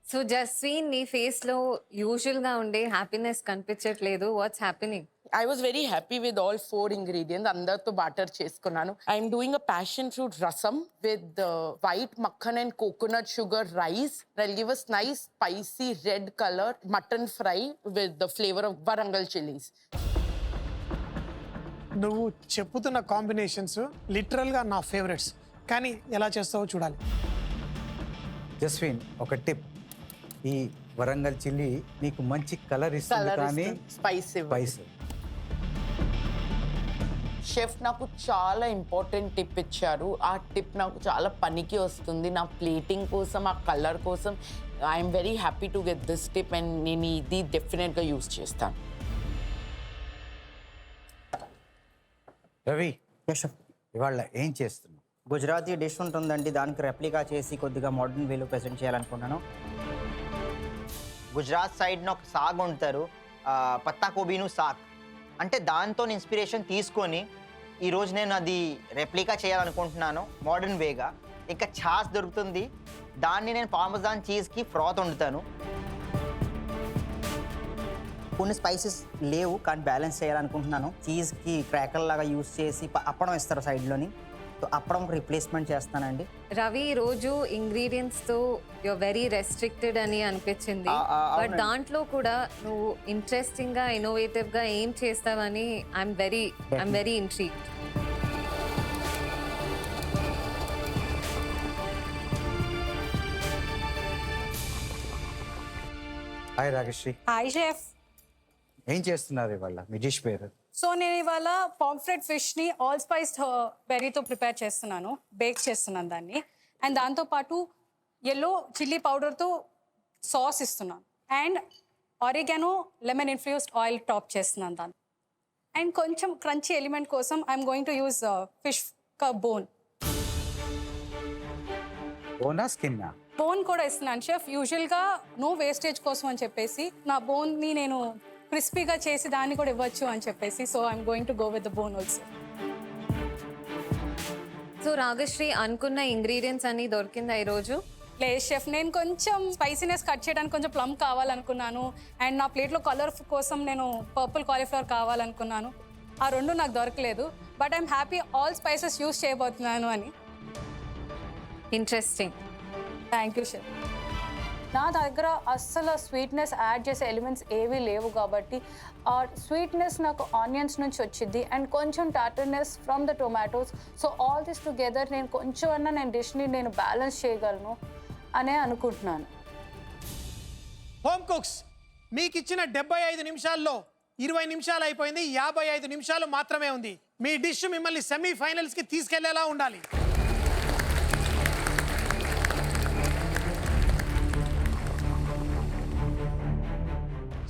So Jaswin నీ ఫేస్లో యూజువల్గా ఉండే హ్యాపీనెస్ కనిపించట్లేదు. What's happening? I was very happy with all 4 ingredients. అందరితో బాటర్ చేసుకున్నాను. I'm doing a passion fruit rasam with white makhan and coconut sugar rice. I'll give us nice spicy red color mutton fry with the flavor of Varangal chilies. నువ్వు చెప్పుతున్న combinations లిటరల్గా నా favourites, కానీ ఎలా చేస్తావో చూడాలి. జస్విన్ ఒక tip, ఈ Warangal chilli నీకు మంచి కలర్ ఇస్తుంది Color కానీ spicy. స్పైస్. షెఫ్ నాకు చాలా ఇంపార్టెంట్ టిప్ ఇచ్చారు. ఆ టిప్ నాకు చాలా పనికి వస్తుంది నా ప్లేటింగ్ కోసం, ఆ కలర్ కోసం. I'm very happy to get this tip and నేను ఇది డెఫినెట్గా యూస్ చేస్తాను. రవి ఇవాళ ఏం చేస్తున్నావు? గుజరాతీ డిష్ ఉంటుందండి, దానికి రెప్లికా చేసి కొద్దిగా మోడర్న్ వేలో ప్రెజెంట్ చేయాలనుకుంటున్నాను. గుజరాత్ సైడ్న ఒక సాగ్ ఉంటారు, పత్తా కోబీను సాగ్, అంటే దాంతో ఇన్స్పిరేషన్ తీసుకొని ఈరోజు నేను అది రెప్లికా చేయాలనుకుంటున్నాను మోడర్న్ వేగా. ఇంకా ఛాస్ దొరుకుతుంది, దాన్ని నేను పార్మెజాన్ చీజ్కి ఫ్రాత్ వండుతాను. కొన్ని స్పైసెస్ లేవు కానీ బ్యాలెన్స్ చేయాలనుకుంటున్నాను. చీజ్కి క్రాకర్ లాగా యూస్ చేసి అప్పడం ఇస్తారు సైడ్లోని, సో అప్పడం రీప్లేస్మెంట్ చేస్తానండి. రవి, రోజు ఇంగ్రీడియంట్స్తో యూర్ వెరీ రెస్ట్రిక్టెడ్ అని అనిపించింది. బట్ దాంట్లో కూడా నువ్వు ఇంట్రెస్టింగ్గా ఇన్నోవేటివ్గా ఏం చేస్తావని I'm very intrigued. Hi Ragashree, hi chef. ఏం చేస్తున్నారు ఇవాళ? మీ డిష్ పేరు? సో నేను ఇవాళ పాంఫ్రెట్ ఫిష్ని ఆల్ స్పైస్డ్ బెర్రీతో ప్రిపేర్ చేస్తున్నాను, బేక్ చేస్తున్నాను దాన్ని. అండ్ దాంతోపాటు ఎల్లో చిల్లీ పౌడర్తో సాస్ ఇస్తున్నాను and oregano lemon infused oil top చేస్తున్నాను దాన్ని. అండ్ కొంచెం క్రంచీ ఎలిమెంట్ కోసం I'm going to use fish bone. బోనా స్కిన్నా? బోన్ కూడా ఇస్తున్నాను షెఫ్. యూజువల్గా నో వేస్టేజ్ కోసం అని చెప్పేసి నా బోన్ని నేను క్రిస్పీగా చేసి దాన్ని కూడా ఇవ్వచ్చు అని చెప్పేసి, so I'm going to go with the bone also. So Ragashree, అనుకున్న ఇంగ్రీడియంట్స్ అన్నీ దొరికిందా ఈరోజు? లేదు షెఫ్, నేను కొంచెం స్పైసీనెస్ కట్ చేయడానికి కొంచెం ప్లమ్ కావాలనుకున్నాను అండ్ నా ప్లేట్లో కలర్ కోసం నేను పర్పుల్ కాలీఫ్లవర్ కావాలనుకున్నాను. ఆ రెండు నాకు దొరకలేదు, but I'm happy all spices use చేయబోతున్నాను అని. ఇంట్రెస్టింగ్. Thank you chef. నా దగ్గర అస్సలు స్వీట్నెస్ యాడ్ చేసే ఎలిమెంట్స్ ఏవీ లేవు కాబట్టి ఆ స్వీట్నెస్ నాకు ఆనియన్స్ నుంచి వచ్చింది అండ్ కొంచెం tartness from the tomatoes. So all this together నేను కొంచెం అన్నా నేను డిష్ని నేను బ్యాలెన్స్ చేయగలను అనే అనుకుంటున్నాను. హోమ్ కుక్స్, మీకు ఇచ్చిన 75 నిమిషాల్లో 20 నిమిషాలు అయిపోయింది, 55 నిమిషాలు మాత్రమే ఉంది. మీ డిష్ మిమ్మల్ని సెమీఫైనల్స్కి తీసుకెళ్లేలా ఉండాలి.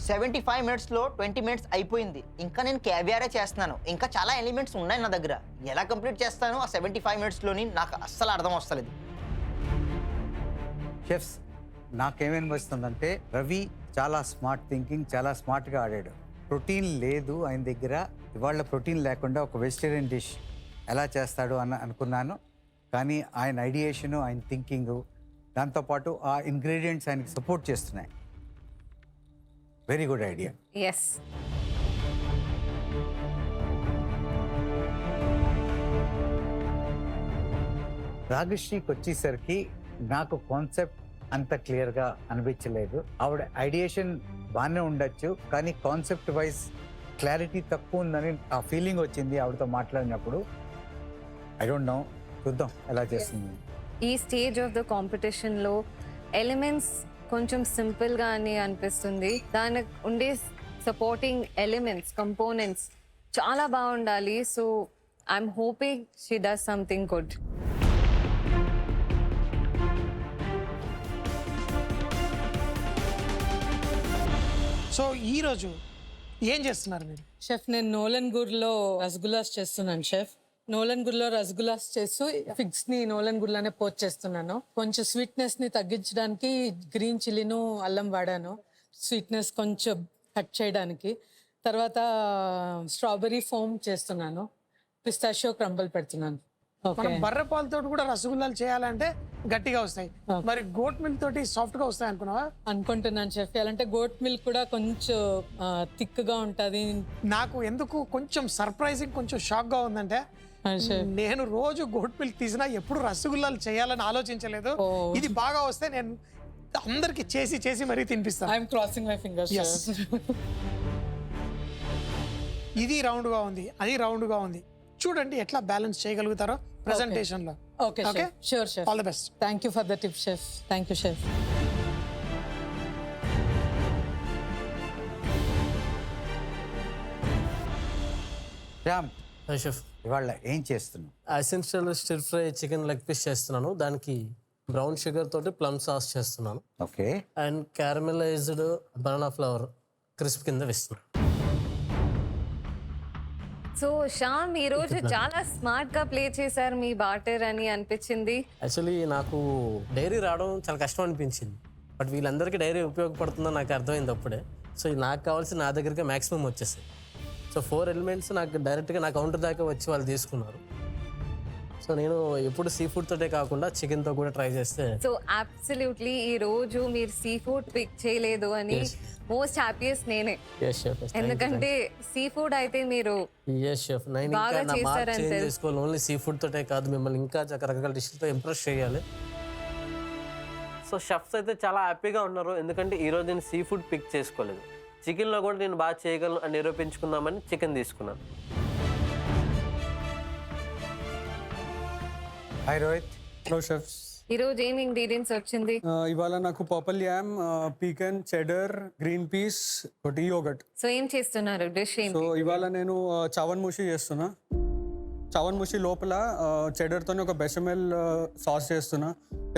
75 మినిట్స్లో 20 మినిట్స్ అయిపోయింది. ఇంకా నేను క్యావియారే చేస్తున్నాను, ఇంకా చాలా ఎలిమెంట్స్ ఉన్నాయి నా దగ్గర. ఎలా కంప్లీట్ చేస్తాను ఆ 75 మినిట్స్లోని నాకు అస్సలు అర్థం వస్తలేదు. షెఫ్స్, నాకేమనిపిస్తుందంటే రవి చాలా స్మార్ట్ థింకింగ్, చాలా స్మార్ట్గా ఆడాడు. ప్రోటీన్ లేదు ఆయన దగ్గర, ఇవాళ ప్రోటీన్ లేకుండా ఒక వెజిటేరియన్ డిష్ ఎలా చేస్తాడు అనుకున్నాను. కానీ ఆయన ఐడియేషను, ఆయన థింకింగు, దాంతోపాటు ఆ ఇంగ్రీడియంట్స్ ఆయనకి సపోర్ట్ చేస్తున్నాయి. Very good idea. ఎస్. రాగశ్రీకి వచ్చేసరికి నాకు కాన్సెప్ట్ అంత క్లియర్గా అనిపించలేదు. ఆవిడ ఐడియేషన్ బాగానే ఉండొచ్చు కానీ కాన్సెప్ట్ వైజ్ క్లారిటీ తక్కువ ఉందని ఆ ఫీలింగ్ వచ్చింది ఆవిడతో మాట్లాడినప్పుడు. ఐ డోంట్ నో, చూద్దాం ఎలా చేస్తుంది. ఈ స్టేజ్ ఆఫ్ ద కాంపిటీషన్లో ఎలిమెంట్స్ కొంచెం సింపుల్గా అని అనిపిస్తుంది. దానికి ఉండే సపోర్టింగ్ ఎలిమెంట్స్, కంపోనెంట్స్ చాలా బాగుండాలి. So I'm hoping she does something good. So ఈరోజు ఏం చేస్తున్నారు మీరు? షెఫ్, నేను నోలన్ గుర్లో రసగుల్లాస్ చేస్తున్నాను షెఫ్. నోలన్ గుర్లో రసగుల్లాస్ చేస్తూ ఫిగ్స్ని నోలన్ గుర్లోనే పోస్ట్ చేస్తున్నాను. కొంచెం స్వీట్నెస్ని తగ్గించడానికి గ్రీన్ చిల్లీను అల్లం వాడాను, స్వీట్నెస్ కొంచెం కట్ చేయడానికి. తర్వాత స్ట్రాబెరీ ఫోమ్ చేస్తున్నాను, పిస్తాషియో క్రంబల్ పెడుతున్నాను. ఓకే, మనం బర్రె పాలతో కూడా రసగుల్లాలు చేయాలంటే గట్టిగా వస్తాయి, మరి గోట్ మిల్క్ తోటి సాఫ్ట్ గా వస్తాయి అనుకున్నావా? అనుకుంటున్నాను షెఫ్. అంటే గోట్ మిల్క్ కూడా కొంచెం థిక్గా ఉంటుంది. నాకు ఎందుకు కొంచెం సర్ప్రైజింగ్, కొంచెం షాక్ గా ఉందంటే నేను రోజు గోట్ మిల్క్ తీసినా ఎప్పుడు రసగుల్లాలు చేయాలని ఆలోచించలేదు. ఇది బాగా వస్తే నేను అందరికి చేసి చేసి మరీ తినిపిస్తాను. I'm crossing my fingers. Yes. ఇది రౌండ్ గా ఉంది, అది రౌండ్ గా ఉంది. చూడండి ఎట్లా బ్యాలెన్స్ చేయగలుగుతారో ప్రెజెంటేషన్ లో. Okay sure chef. All the best. Thank you for the tip chef. Thank you chef. Ram, chef ఇవాళ ఏం చేస్తున్నావు? Essential stir fry chicken leg piece చేస్తున్నాను. దానికి బ్రౌన్ షుగర్ తోటి ప్లమ్ సాస్ చేస్తున్నాను. Okay, and caramelised banana flower crisp కింద వేస్తున్నాను. So Shyam ఈ రోజు చాలా స్మార్ట్ గా ప్లే చేశారు మీ బాటర్ అని అనిపించింది. యాక్చువల్లీ నాకు డైరీ రావడం చాలా కష్టం అనిపించింది, బట్ వీళ్ళందరికీ డైరీ ఉపయోగపడుతుందని నాకు అర్థమైంది అప్పుడే. సో నాకు కావాల్సిన నా దగ్గరికి మ్యాక్సిమం వచ్చేసాయి. సో 4 ఎలిమెంట్స్ నాకు డైరెక్ట్గా నా కౌంటర్ దాకా వచ్చి వాళ్ళు తీసుకున్నారు. సో నేను ఎప్పుడు సీ ఫుడ్ తోటే కాకుండా చికెన్తో కూడా ట్రై చేస్తే. సో అబ్సల్యూట్లీ ఈ రోజు మీరు సీ ఫుడ్ పిక్ చేయలేదు అని మోస్ట్ హ్యాపీయెస్ట్ నేనే. ఎందుకంటే సీ ఫుడ్ అయితే మీరు షెఫ్ నేను ఇంకా నా మార్క్ చేంజ్ చేసుకోవాలి. ఓన్లీ సీ ఫుడ్ తోటే కాదు, మిమ్మల్ని ఇంకా రకరకాల డిష్లతో ఇంప్రెస్ చేయాలి. సో షెఫ్స్ అయితే చాలా హ్యాపీగా ఉన్నారు, ఎందుకంటే ఈరోజు నేను సీ ఫుడ్ పిక్ చేసుకోలేదు. చికెన్లో కూడా నేను బాగా చేయగలను అని నిరూపించుకుందామని చికెన్ తీసుకున్నాను. హాయ్ రోహిత్. Hello chefs. ఈ రోజు ఏం ఇంగ్రీడియంట్స్ వచ్చింది? ఇవాళ నాకు purple yam, pecan, cheddar, green peas, ఒకటి యోగట్. సో ఏం చేస్తున్నారు డిష్ ఏంటి? సో ఇవాళ నేను చవన్ ముషి చేస్తున్నా. చవన్ ముషి లోపల చెడర్తో ఒక బెషమెల్ సాస్ చేస్తున్నా.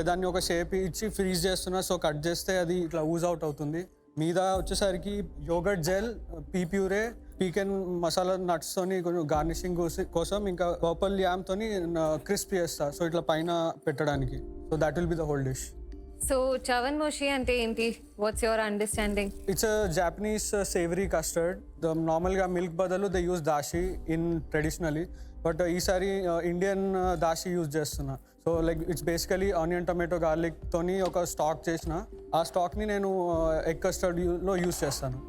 దాన్ని ఒక షేప్ ఇచ్చి ఫ్రీజ్ చేస్తున్నా. సో కట్ చేస్తే అది ఇట్లా ఊజ్ అవుట్ అవుతుంది. మీద వచ్చేసరికి yogurt gel, pea puree, pecan masala nuts తోని కొంచెం గార్నిషింగ్ కోసం, ఇంకా పర్పుల్ యామ్ తోని క్రిస్ప్ చేస్తా. సో ఇట్లా పైన పెట్టడానికి. So that will be the whole dish. So chawan mushi అంటే ఏంటి? What's your understanding? It's Japanese savoury custard. నార్మల్గా మిల్క్ బదులు they use dashi in traditionally, but ఈసారి ఇండియన్ దాషి యూజ్ చేస్తున్నా. So like it's basically onion, tomato, garlic తోని ఒక stock చేసిన. ఆ స్టాక్ని నేను ఎగ్ కస్టర్డ్లో యూజ్ చేస్తాను.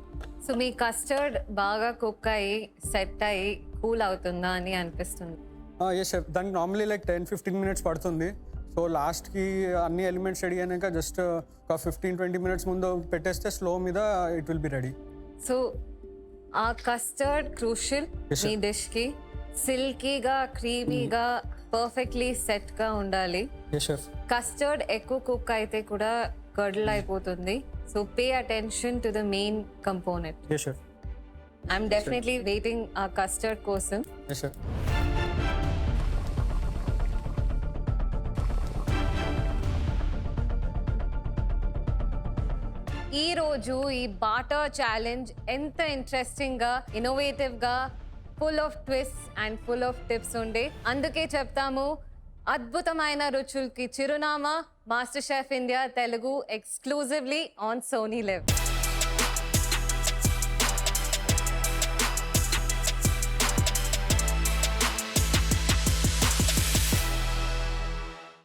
సో మీ కస్టర్డ్ బాగా కుక్ అయ్యి సెట్ అయ్యి కూల్ అవుతుందా అని అనిపిస్తుంది? ఎస్ షెఫ్, దానికి నార్మలీ లైక్ 10-15 మినిట్స్ పడుతుంది. సో లాస్ట్కి అన్ని ఎలిమెంట్స్ రెడీ అయినాక జస్ట్ ఒక 15-20 మినిట్స్ ముందు పెట్టేస్తే స్లో మీద it will be ready. So ఆ కస్టర్డ్ క్రూషియల్ మీ డిష్కి. సిల్కీగా, క్రీమీగా, పర్ఫెక్ట్లీ సెట్గా ఉండాలి. Yes chef. కస్టర్డ్ ఎక్కువ కుక్ అయితే కూడా కర్డల్ అయిపోతుంది. So pay attention to the main component. Yes chef. I'm definitely waiting ఆ కస్టర్డ్ కోసం. Yes chef. ఈ రోజు ఈ బాటర్ ఛాలెంజ్ ఎంత ఇంట్రెస్టింగ్గా, ఇన్నోవేటివ్గా, full of twist and full of tips ఉండే. అందుకే చెప్తాము, అద్భుతమైన రుచులకి చిరునామా master chef India Telugu, exclusively on Sony live.